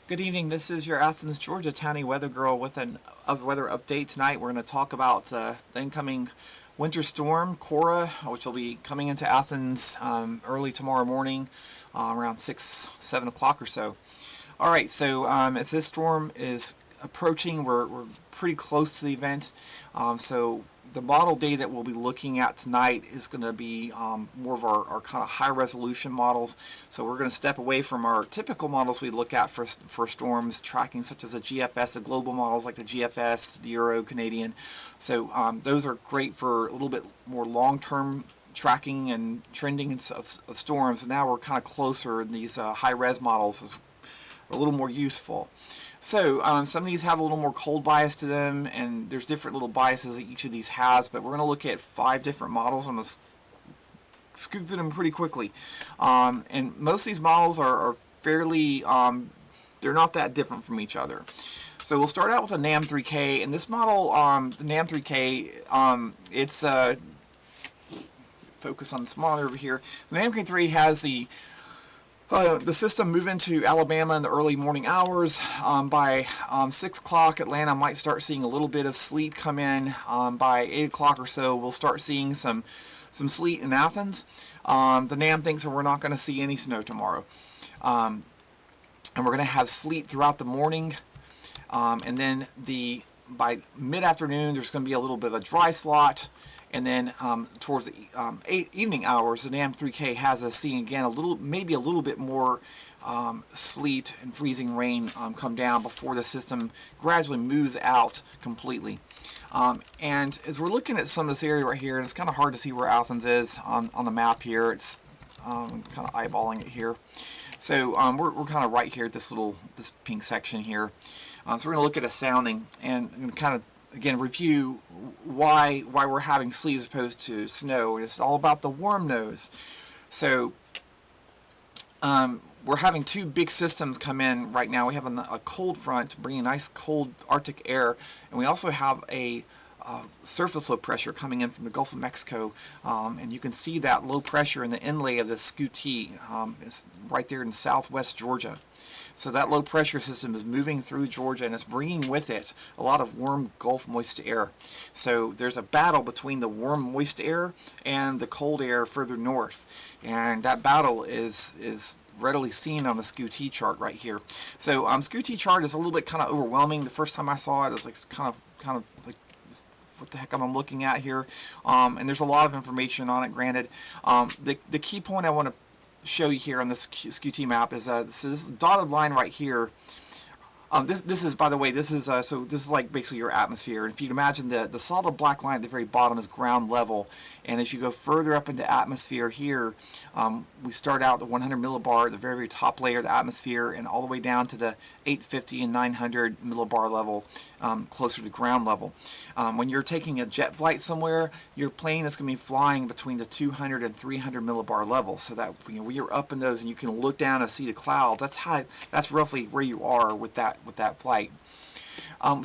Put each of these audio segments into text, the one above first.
Good evening. This is your Athens, Georgia Townie weather girl with a weather update tonight. We're going to talk about the incoming winter storm, Cora, which will be coming into Athens early tomorrow morning, around 7 o'clock or so. All right, so as this storm is approaching, we're pretty close to the event. So the model data that we'll be looking at tonight is going to be more of our kind of high resolution models. So we're going to step away from our typical models we look at for storms tracking, such as the GFS, the global models like the GFS, the Euro, Canadian. So those are great for a little bit more long-term tracking and trending of storms. And now we're kind of closer, and these high res models is a little more useful. So some of these have a little more cold bias to them, and there's different little biases that each of these has, but we're going to look at 5 different models. I'm going to scoop through them pretty quickly. And most of these models are fairly, they're not that different from each other. So we'll start out with a NAM3K, and this model, the NAM3K, it's, focus on this monitor over here. The NAM3K has the system move into Alabama in the early morning hours. By 6 o'clock, Atlanta might start seeing a little bit of sleet come in. By 8 o'clock or so, we'll start seeing some sleet in Athens. The NAM thinks that we're not going to see any snow tomorrow. And we're going to have sleet throughout the morning. And then by mid-afternoon, there's going to be a little bit of a dry slot. And then towards the evening hours, the NAM3K has us seeing again maybe a little bit more sleet and freezing rain come down before the system gradually moves out completely. And as we're looking at some of this area right here, and it's kind of hard to see where Athens is on the map here. It's kind of eyeballing it here. So we're kind of right here at this pink section here. So we're going to look at a sounding and kind of again review why we're having sleet as opposed to snow. It's all about the warm nose. So we're having 2 big systems come in right now. We have a cold front bringing nice cold Arctic air, and we also have a surface low pressure coming in from the Gulf of Mexico, and you can see that low pressure in the inlay of this Scootee. It's right there in southwest Georgia. So that low pressure system is moving through Georgia, and it's bringing with it a lot of warm Gulf moist air. So there's a battle between the warm moist air and the cold air further north, and that battle is readily seen on the Scootee chart right here. So Scootee chart is a little bit kind of overwhelming. The first time I saw it, it was like kind of like, what the heck am I looking at here? And there's a lot of information on it. Granted, the key point I want to show you here on this Scootee map is this dotted line right here. This is, by the way, this is so this is like basically your atmosphere. And if you'd imagine the solid black line at the very bottom is ground level, and as you go further up into atmosphere here, we start out the 100 millibar at the very top layer of the atmosphere, and all the way down to the 850 and 900 millibar level, closer to ground level. When you're taking a jet flight somewhere, your plane is going to be flying between the 200 and 300 millibar level. So that when you're up in those and you can look down and see the clouds, that's roughly where you are with that flight.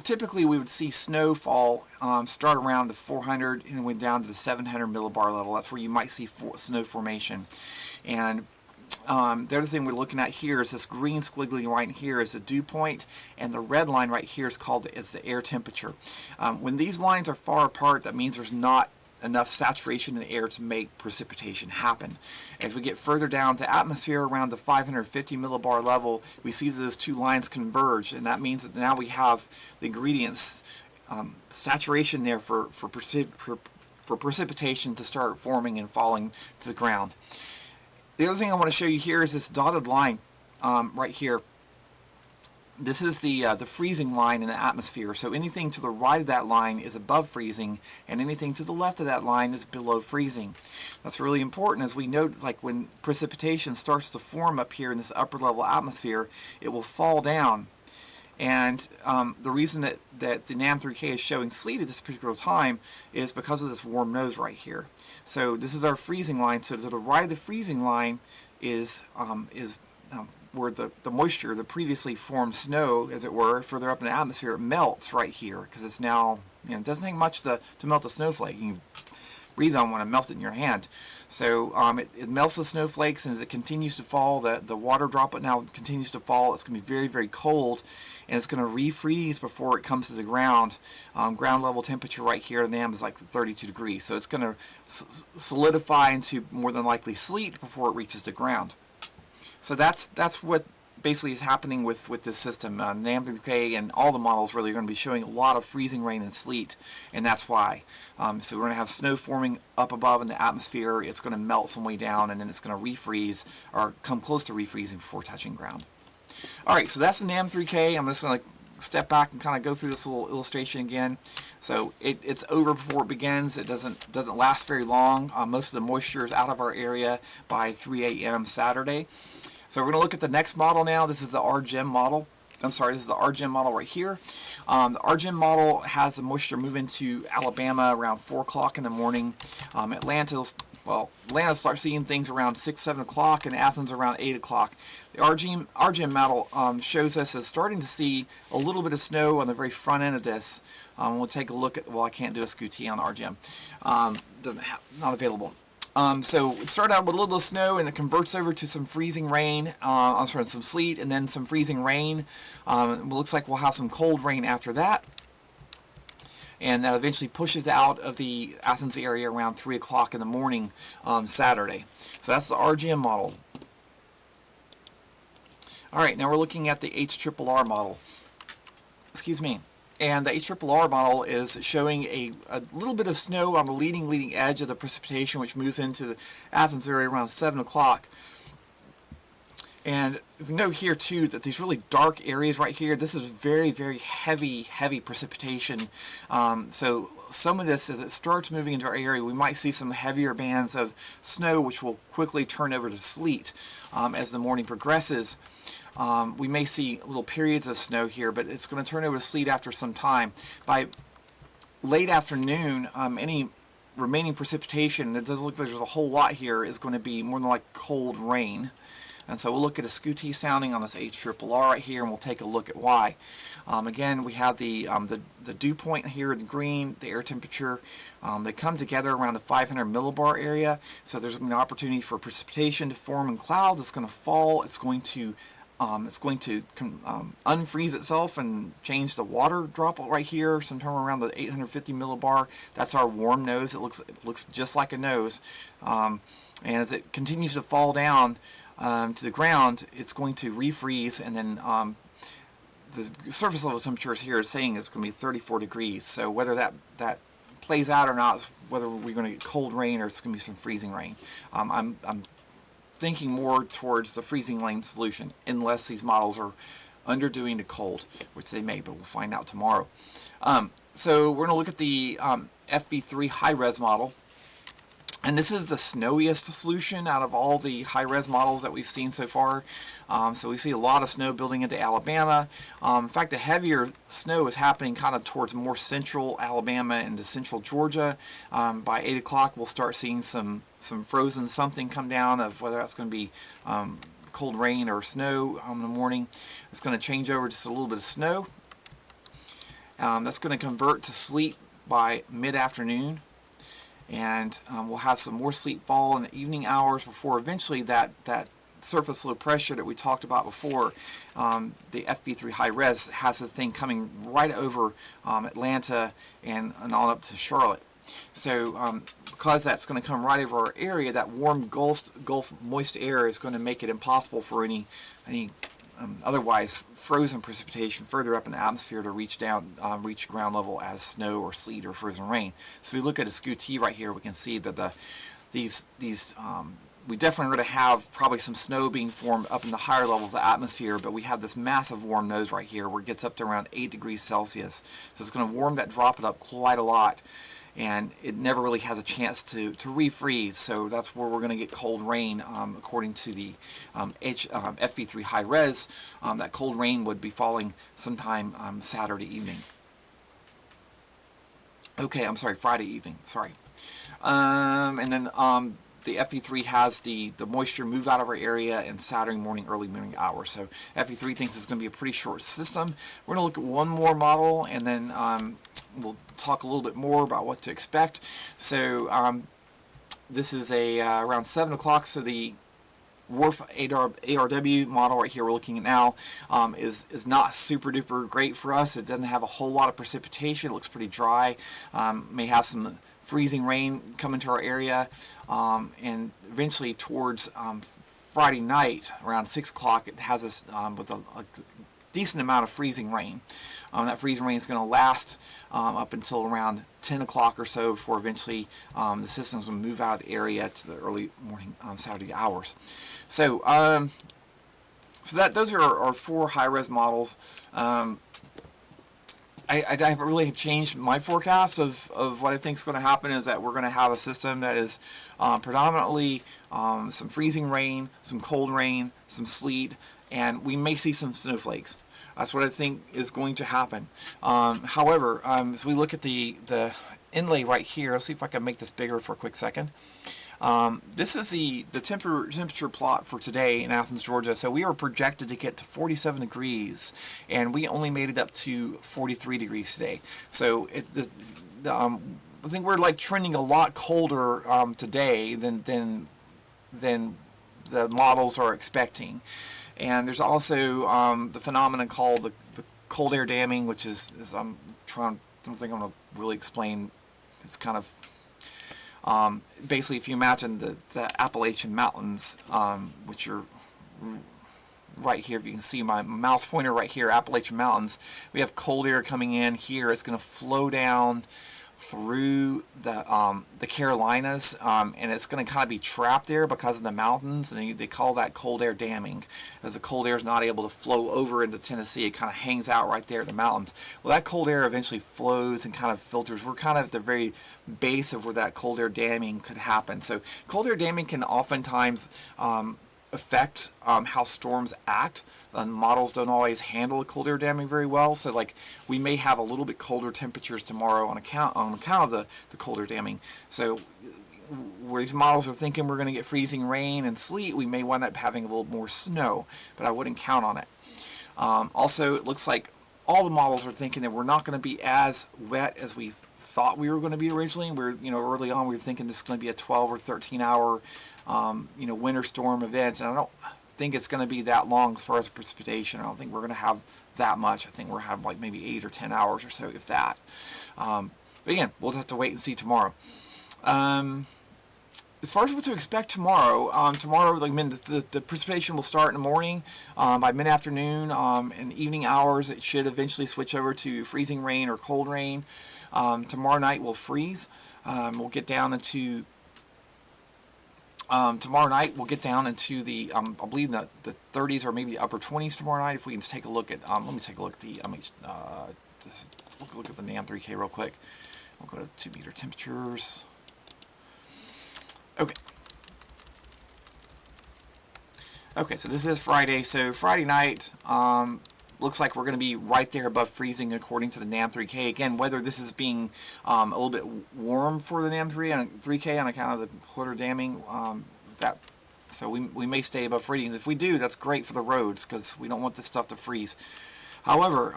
Typically, we would see snowfall start around the 400 and went down to the 700 millibar level. That's where you might see snow formation. And the other thing we're looking at here is this green squiggly line here is the dew point, and the red line right here is the air temperature. When these lines are far apart, that means there's not enough saturation in the air to make precipitation happen. As we get further down to atmosphere around the 550 millibar level, we see that those 2 lines converge, and that means that now we have the ingredients, saturation there for precipitation to start forming and falling to the ground. The other thing I want to show you here is this dotted line right here. This is the freezing line in the atmosphere. So anything to the right of that line is above freezing, and anything to the left of that line is below freezing. That's really important, as we note, like when precipitation starts to form up here in this upper level atmosphere, it will fall down. And the reason that the NAM3K is showing sleet at this particular time is because of this warm nose right here. So this is our freezing line. So to the right of the freezing line is where the moisture, the previously formed snow, as it were, further up in the atmosphere, it melts right here, because it's now, it doesn't take much to melt a snowflake. You can breathe on one and melt it in your hand. So it melts the snowflakes, and as it continues to fall, the water droplet now continues to fall. It's going to be very, very cold, and it's going to refreeze before it comes to the ground. Ground level temperature right here in the dam is like 32 degrees. So it's going to solidify into more than likely sleet before it reaches the ground. So that's what basically is happening with this system. NAM 3K and all the models really are going to be showing a lot of freezing rain and sleet, and that's why. So we're going to have snow forming up above in the atmosphere. It's going to melt some way down, and then it's going to refreeze or come close to refreezing before touching ground. Alright, so that's the NAM 3K. I'm just going to step back and kind of go through this little illustration again. So it's over before it begins. It doesn't last very long. Most of the moisture is out of our area by 3 a.m. Saturday. So we're going to look at the next model now. This is the RGEM model. This is the RGEM model right here. The RGEM model has the moisture move into Alabama around 4 o'clock in the morning. Atlanta starts seeing things around 6, 7 o'clock, and Athens around 8 o'clock. The RGEM model shows us as starting to see a little bit of snow on the very front end of this. We'll take a look at, well, I can't do a SCOOT on RGEM. Not available. So it started out with a little bit of snow, and it converts over to some freezing rain, some sleet, and then some freezing rain. It looks like we'll have some cold rain after that. And that eventually pushes out of the Athens area around 3 o'clock in the morning on Saturday. So that's the RGM model. Alright, now we're looking at the HRRR model. Excuse me. And the HRRR model is showing a little bit of snow on the leading edge of the precipitation, which moves into the Athens area around 7 o'clock. And you note here too that these really dark areas right here, this is very, very heavy precipitation. So some of this, as it starts moving into our area, we might see some heavier bands of snow, which will quickly turn over to sleet as the morning progresses. We may see little periods of snow here, but it's going to turn over to sleet after some time. By late afternoon, any remaining precipitation, it doesn't look like there's a whole lot here, is going to be more than like cold rain. And so we'll look at a SCOOT sounding on this HRRR right here, and we'll take a look at why. Again, we have the dew point here in green, the air temperature. They come together around the 500 millibar area, so there's an opportunity for precipitation to form in clouds. It's going to fall. It's going to unfreeze itself and change the water droplet right here, sometime around the 850 millibar. That's our warm nose. It looks just like a nose. And as it continues to fall down to the ground, it's going to refreeze, and then the surface level temperatures here is saying it's going to be 34 degrees. So whether that plays out or not, whether we're going to get cold rain or it's going to be some freezing rain. I'm thinking more towards the freezing rain solution, unless these models are underdoing the cold, which they may, but we'll find out tomorrow. So we're going to look at the FV3 high-res model. And this is the snowiest solution out of all the high-res models that we've seen so far. So we see a lot of snow building into Alabama. In fact, the heavier snow is happening kind of towards more central Alabama into central Georgia. By 8 o'clock, we'll start seeing some frozen something come down, of whether that's going to be cold rain or snow in the morning. It's going to change over to just a little bit of snow. That's going to convert to sleet by mid-afternoon. And we'll have some more sleet fall in the evening hours before eventually that surface low pressure that we talked about before, the FV3 high res, has the thing coming right over Atlanta and on up to Charlotte. So because that's going to come right over our area, that warm Gulf moist air is going to make it impossible for any otherwise frozen precipitation further up in the atmosphere to reach ground level as snow or sleet or frozen rain. So if we look at a SCOOT right here, we can see that we definitely are going to have probably some snow being formed up in the higher levels of the atmosphere, but we have this massive warm nose right here where it gets up to around 8 degrees Celsius. So it's going to warm that droplet up quite a lot, and it never really has a chance to refreeze. So that's where we're going to get cold rain, according to the FV3 high res. That cold rain would be falling sometime Saturday evening. Okay, I'm sorry, Friday evening. Sorry. And then the FV3 has the moisture move out of our area in Saturday morning, early morning hours. So FV3 thinks it's going to be a pretty short system. We're going to look at one more model, and then we'll talk a little bit more about what to expect. So This is a around 7 o'clock, so the WRF ARW model right here we're looking at now is not super duper great for us. It doesn't have a whole lot of precipitation. It looks pretty dry. May have some freezing rain come into our area, and eventually towards Friday night around 6 o'clock it has us with a decent amount of freezing rain. That freezing rain is going to last up until around 10 o'clock or so before eventually the systems will move out of the area to the early morning Saturday hours. So, those are our 4 high-res models. I haven't really changed my forecast of what I think is going to happen. Is that we're going to have a system that is predominantly some freezing rain, some cold rain, some sleet, and we may see some snowflakes. That's what I think is going to happen. However, as we look at the inlay right here, let's see if I can make this bigger for a quick second. This is the temperature plot for today in Athens, Georgia. So we were projected to get to 47 degrees, and we only made it up to 43 degrees today. So I think we're like trending a lot colder today than the models are expecting. And there's also the phenomenon called the cold air damming, which is I don't think I'm going to really explain. It's kind of basically, if you imagine the Appalachian Mountains, which are right here, if you can see my mouse pointer right here, Appalachian Mountains, we have cold air coming in here. It's going to flow down through the Carolinas, and it's going to kind of be trapped there because of the mountains, and they call that cold air damming, as the cold air is not able to flow over into Tennessee. It kind of hangs out right there at the mountains. Well, that cold air eventually flows and kind of filters. We're kind of at the very base of where that cold air damming could happen. So cold air damming can oftentimes affect how storms act. Models don't always handle the cold air damming very well, so like we may have a little bit colder temperatures tomorrow on account of the cold air damming. So where these models are thinking we're going to get freezing rain and sleet, we may wind up having a little more snow, but I wouldn't count on it. Also, it looks like all the models are thinking that we're not going to be as wet as we thought we were going to be originally. Early on we were thinking this is going to be a 12 or 13 hour winter storm event, and I don't think it's going to be that long as far as precipitation. I don't think we're going to have that much. I think we're going to have like maybe 8 or 10 hours or so, if that. But again, we'll just have to wait and see tomorrow. As far as what to expect tomorrow, the precipitation will start in the morning. By mid-afternoon and evening hours, it should eventually switch over to freezing rain or cold rain. Tomorrow night will freeze. We'll get down into tomorrow night we'll get down into the I believe the 30s or maybe the upper 20s tomorrow night. If we can take a look at let me take a look at the look at the NAM 3K real quick. We'll go to the 2-meter temperatures. Okay, so this is Friday. So Friday night looks like we're going to be right there above freezing according to the NAM 3K. Again, whether this is being a little bit warm for the NAM 3K on account of the cold air damming, so we may stay above freezing. If we do, that's great for the roads because we don't want this stuff to freeze. However,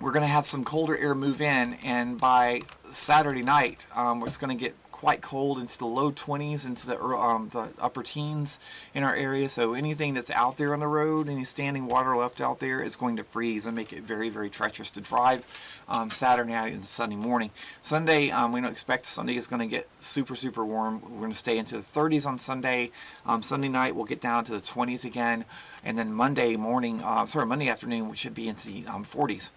we're going to have some colder air move in, and by Saturday night, it's going to get quite cold into the low 20s, into the upper teens in our area. So anything that's out there on the road, any standing water left out there, is going to freeze and make it very, very treacherous to drive Saturday night and Sunday morning. Sunday, we don't expect Sunday is going to get super, super warm. We're going to stay into the 30s on Sunday. Sunday night, we'll get down to the 20s again. And then Monday afternoon, we should be into the 40s.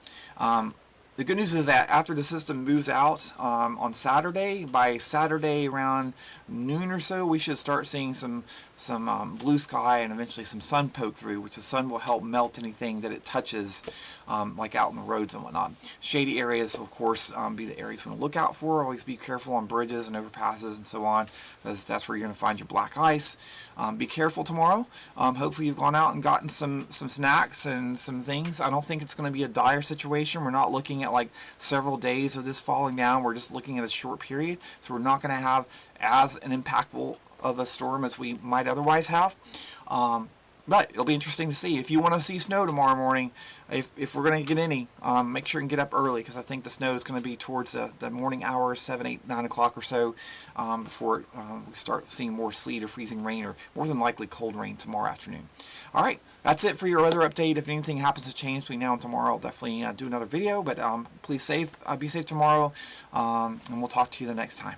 The good news is that after the system moves out on Saturday, by Saturday around noon or so, we should start seeing some blue sky and eventually some sun poke through, which the sun will help melt anything that it touches, like out on the roads and whatnot. Shady areas, of course, be the areas we want to look out for. Always be careful on bridges and overpasses and so on, because that's where you're going to find your black ice. Be careful tomorrow. Hopefully you've gone out and gotten some snacks and some things. I don't think it's going to be a dire situation. We're not looking at like several days of this falling down. We're just looking at a short period, so we're not going to have as an impactful of a storm as we might otherwise have. But it'll be interesting to see. If you want to see snow tomorrow morning, if we're going to get any, make sure and get up early, because I think the snow is going to be towards the morning hours, 7, 8, 9 o'clock or so, before we start seeing more sleet or freezing rain, or more than likely cold rain tomorrow afternoon. All right, that's it for your weather update. If anything happens to change between now and tomorrow, I'll definitely do another video. But please be safe tomorrow, and we'll talk to you the next time.